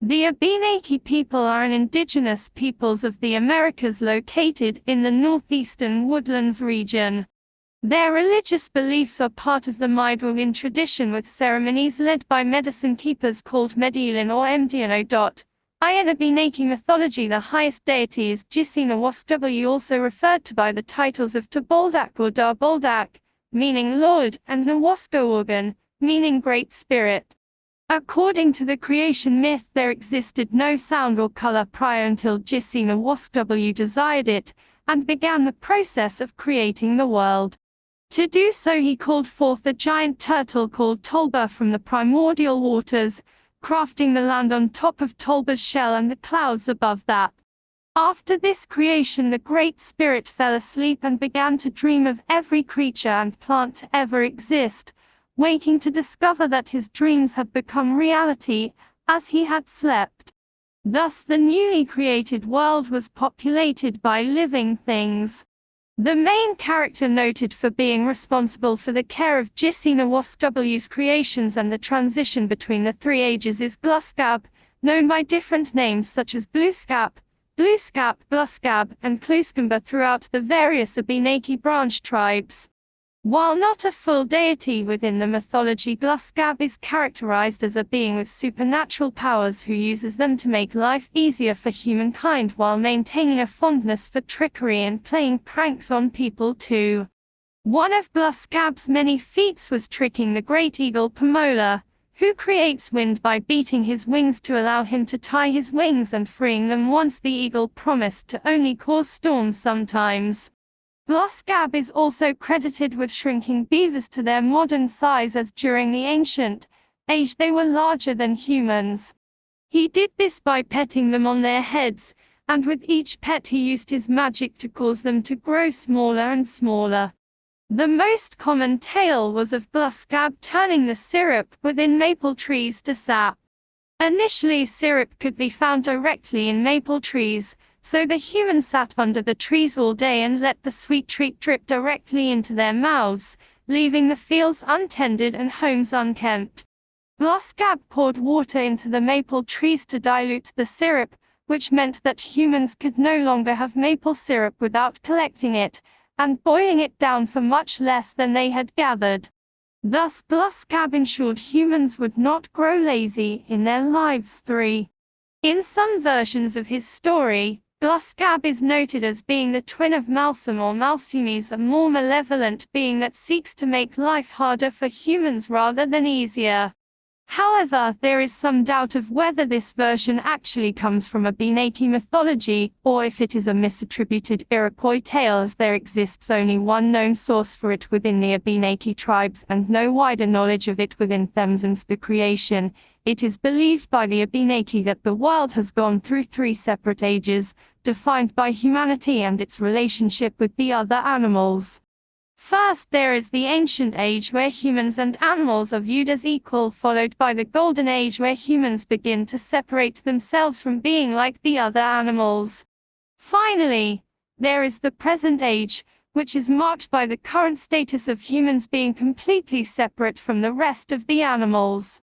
The Abenaki people are an indigenous peoples of the Americas located in the northeastern woodlands region. Their religious beliefs are part of the Midwin tradition, with ceremonies led by medicine keepers called Medilin or Mdno. In Abenaki mythology, the highest deity is Jisina also referred to by the titles of Taboldak or Darboldak, meaning Lord, and Nawaskoorgan, meaning Great Spirit. According to the creation myth, there existed no sound or color prior until Jisina desired it, and began the process of creating the world. To do so, he called forth a giant turtle called Tolba from the primordial waters, crafting the land on top of Tolba's shell and the clouds above that. After this creation, the Great Spirit fell asleep and began to dream of every creature and plant to ever exist, waking to discover that his dreams had become reality, as he had slept. Thus the newly created world was populated by living things. The main character noted for being responsible for the care of Jisina creations and the transition between the three ages is Gluskab, known by different names such as Blueskap, Gluskab, and Kluskamba throughout the various Abenaki branch tribes. While not a full deity within the mythology, Gluskab is characterized as a being with supernatural powers who uses them to make life easier for humankind while maintaining a fondness for trickery and playing pranks on people too. One of Gluskab's many feats was tricking the great eagle Pomola, who creates wind by beating his wings to allow him to tie his wings and freeing them once the eagle promised to only cause storms sometimes. Gluskab is also credited with shrinking beavers to their modern size, as during the ancient age they were larger than humans. He did this by petting them on their heads, and with each pet he used his magic to cause them to grow smaller and smaller. The most common tale was of Gluskab turning the syrup within maple trees to sap. Initially, syrup could be found directly in maple trees, so the humans sat under the trees all day and let the sweet treat drip directly into their mouths, leaving the fields untended and homes unkempt. Gluskab poured water into the maple trees to dilute the syrup, which meant that humans could no longer have maple syrup without collecting it and boiling it down for much less than they had gathered. Thus, Gluskab ensured humans would not grow lazy in their lives. 3. In some versions of his story, Gluskab is noted as being the twin of Malsum or Malsumes, a more malevolent being that seeks to make life harder for humans rather than easier. However, there is some doubt of whether this version actually comes from Abenaki mythology, or if it is a misattributed Iroquois tale, as there exists only one known source for it within the Abenaki tribes and no wider knowledge of it within them since the creation. It is believed by the Abenaki that the world has gone through 3 separate ages, defined by humanity and its relationship with the other animals. First, there is the Ancient Age, where humans and animals are viewed as equal, followed by the Golden Age, where humans begin to separate themselves from being like the other animals. Finally, there is the Present Age, which is marked by the current status of humans being completely separate from the rest of the animals.